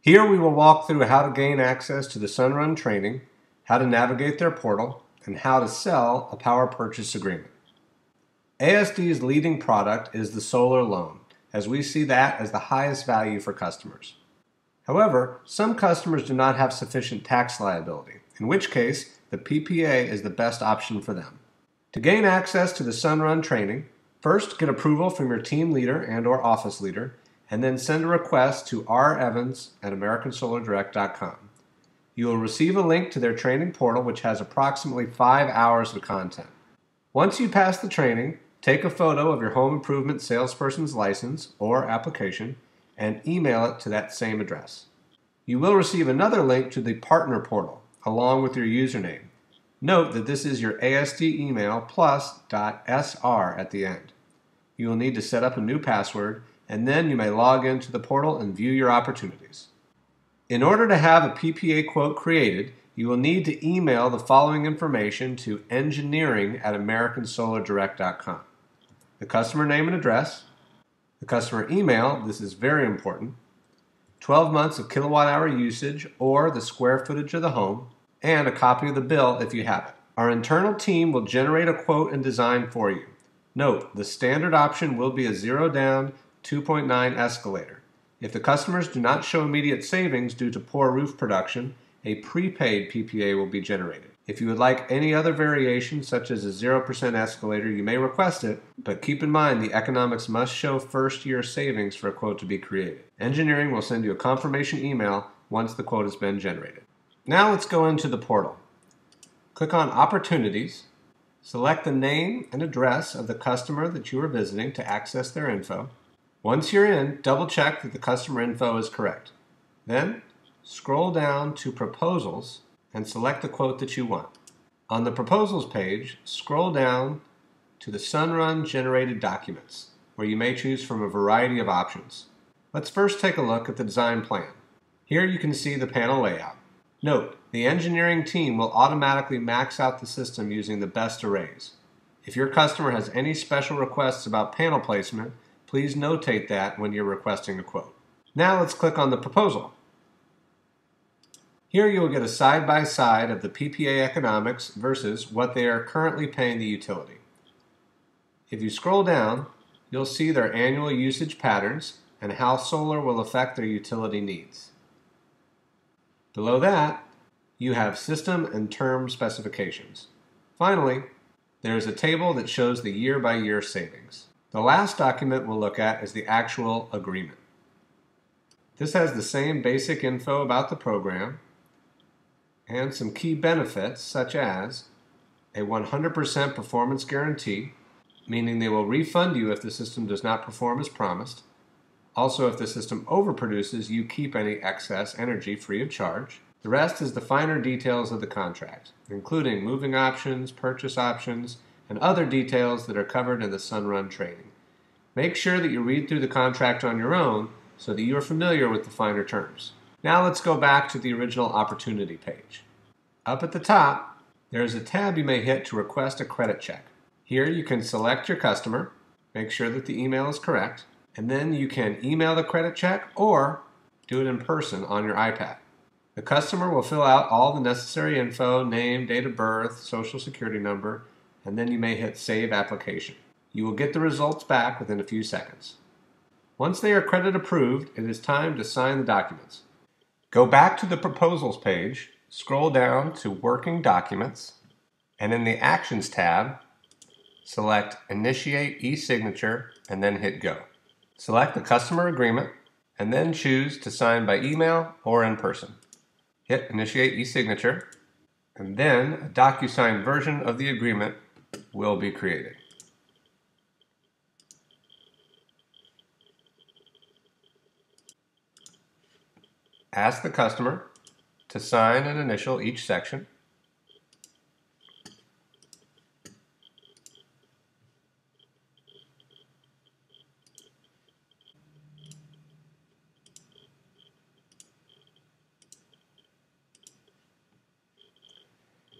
Here we will walk through how to gain access to the SunRun training, how to navigate their portal, and how to sell a power purchase agreement. ASD's leading product is the solar loan, as we see that as the highest value for customers. However, some customers do not have sufficient tax liability, in which case the PPA is the best option for them. To gain access to the SunRun training, first get approval from your team leader and/or office leader, and then send a request to revans@americansolardirect.com. You will receive a link to their training portal, which has approximately 5 hours of content. Once you pass the training, take a photo of your home improvement salesperson's license or application and email it to that same address. You will receive another link to the partner portal along with your username. Note that this is your ASD email plus .sr at the end. You will need to set up a new password, and then you may log into the portal and view your opportunities. In order to have a PPA quote created, you will need to email the following information to engineering@americansolardirect.com. The customer name and address, the customer email, this is very important, 12 months of kilowatt-hour usage or the square footage of the home, and a copy of the bill if you have it. Our internal team will generate a quote and design for you. Note, the standard option will be a 0 down 2.9 escalator. If the customers do not show immediate savings due to poor roof production, a prepaid PPA will be generated. If you would like any other variation, such as a 0% escalator, you may request it, but keep in mind the economics must show first-year savings for a quote to be created. Engineering will send you a confirmation email once the quote has been generated. Now let's go into the portal. Click on Opportunities, select the name and address of the customer that you are visiting to access their info. Once you're in, double-check that the customer info is correct. Then, scroll down to Proposals and select the quote that you want. On the Proposals page, scroll down to the SunRun Generated Documents, where you may choose from a variety of options. Let's first take a look at the design plan. Here you can see the panel layout. Note, the engineering team will automatically max out the system using the best arrays. If your customer has any special requests about panel placement, please notate that when you're requesting a quote. Now let's click on the proposal. Here you will get a side-by-side of the PPA economics versus what they are currently paying the utility. If you scroll down, you'll see their annual usage patterns and how solar will affect their utility needs. Below that, you have system and term specifications. Finally, there is a table that shows the year-by-year savings. The last document we'll look at is the actual agreement. This has the same basic info about the program and some key benefits such as a 100% performance guarantee, meaning they will refund you if the system does not perform as promised. Also, if the system overproduces, you keep any excess energy free of charge. The rest is the finer details of the contract, including moving options, purchase options, and other details that are covered in the SunRun training. Make sure that you read through the contract on your own so that you are familiar with the finer terms. Now let's go back to the original opportunity page. Up at the top, there is a tab you may hit to request a credit check. Here you can select your customer, make sure that the email is correct, and then you can email the credit check or do it in person on your iPad. The customer will fill out all the necessary info, name, date of birth, social security number, and then you may hit Save Application. You will get the results back within a few seconds. Once they are credit approved, it is time to sign the documents. Go back to the Proposals page, scroll down to Working Documents, and in the Actions tab, select Initiate e-signature and then hit Go. Select the customer agreement and then choose to sign by email or in person. Hit Initiate e-signature and then a DocuSign version of the agreement will be created. Ask the customer to sign and initial each section.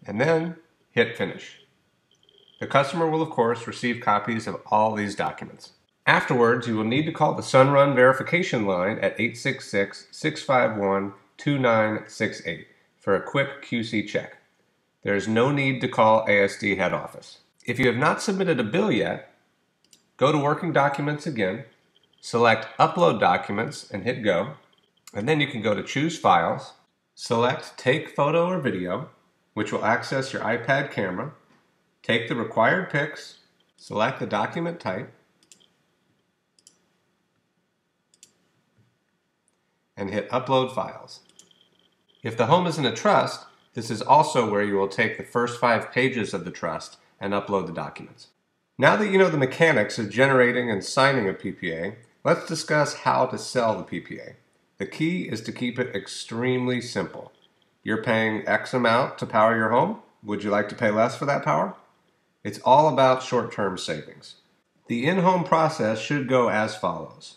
And then hit Finish. The customer will, of course, receive copies of all these documents. Afterwards, you will need to call the SunRun verification line at 866-651-2968 for a quick QC check. There is no need to call ASD head office. If you have not submitted a bill yet, go to Working Documents again, select Upload Documents and hit Go, and then you can go to Choose Files, select Take Photo or Video, which will access your iPad camera, take the required pics, select the document type, and hit Upload Files. If the home is in a trust, this is also where you will take the first 5 pages of the trust and upload the documents. Now that you know the mechanics of generating and signing a PPA, let's discuss how to sell the PPA. The key is to keep it extremely simple. You're paying X amount to power your home. Would you like to pay less for that power? It's all about short-term savings. The in-home process should go as follows.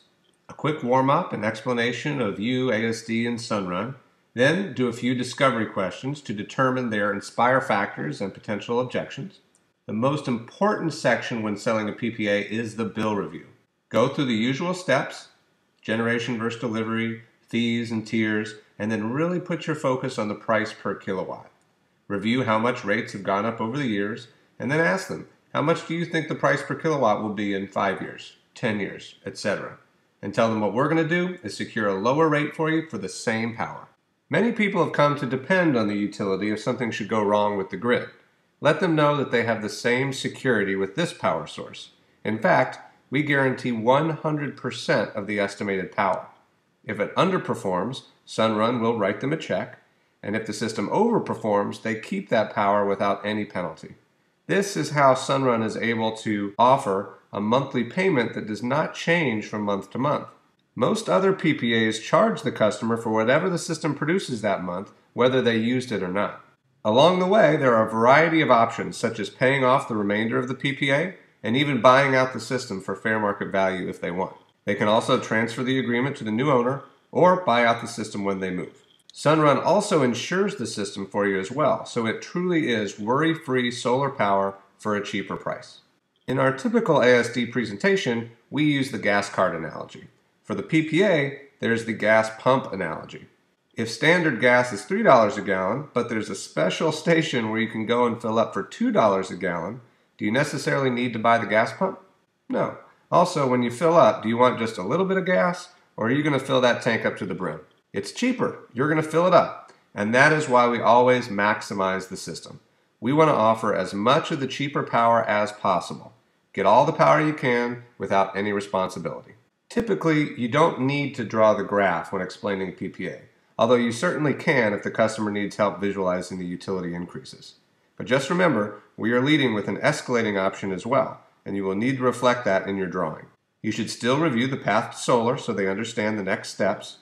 A quick warm-up and explanation of you, ASD, and SunRun. Then do a few discovery questions to determine their inspire factors and potential objections. The most important section when selling a PPA is the bill review. Go through the usual steps, generation versus delivery, fees and tiers, and then really put your focus on the price per kilowatt. Review how much rates have gone up over the years, and then ask them, how much do you think the price per kilowatt will be in 5 years, 10 years, etc. And tell them what we're going to do is secure a lower rate for you for the same power. Many people have come to depend on the utility if something should go wrong with the grid. Let them know that they have the same security with this power source. In fact, we guarantee 100% of the estimated power. If it underperforms, SunRun will write them a check, and if the system overperforms, they keep that power without any penalty. This is how SunRun is able to offer a monthly payment that does not change from month to month. Most other PPAs charge the customer for whatever the system produces that month, whether they used it or not. Along the way, there are a variety of options, such as paying off the remainder of the PPA and even buying out the system for fair market value if they want. They can also transfer the agreement to the new owner or buy out the system when they move. SunRun also insures the system for you as well, so it truly is worry-free solar power for a cheaper price. In our typical ASD presentation, we use the gas card analogy. For the PPA, there's the gas pump analogy. If standard gas is $3 a gallon, but there's a special station where you can go and fill up for $2 a gallon, do you necessarily need to buy the gas pump? No. Also, when you fill up, do you want just a little bit of gas, or are you going to fill that tank up to the brim? It's cheaper. You're going to fill it up. And that is why we always maximize the system. We want to offer as much of the cheaper power as possible. Get all the power you can without any responsibility. Typically, you don't need to draw the graph when explaining PPA, although you certainly can if the customer needs help visualizing the utility increases. But just remember, we are leading with an escalating option as well, and you will need to reflect that in your drawing. You should still review the path to solar so they understand the next steps.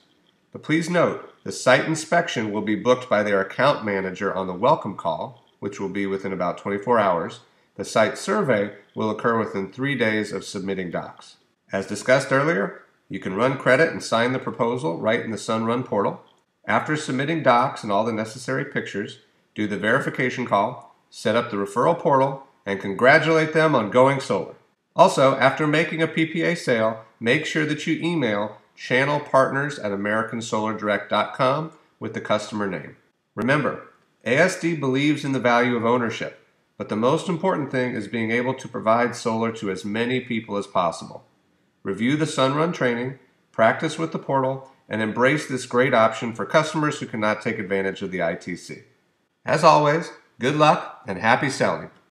But please note, the site inspection will be booked by their account manager on the welcome call, which will be within about 24 hours. The site survey will occur within 3 days of submitting docs. As discussed earlier, you can run credit and sign the proposal right in the SunRun portal. After submitting docs and all the necessary pictures, do the verification call, set up the referral portal, and congratulate them on going solar. Also, after making a PPA sale, make sure that you email channelpartners@americansolardirect.com with the customer name. Remember, ASD believes in the value of ownership, but the most important thing is being able to provide solar to as many people as possible. Review the SunRun training, practice with the portal, and embrace this great option for customers who cannot take advantage of the ITC. As always, good luck and happy selling.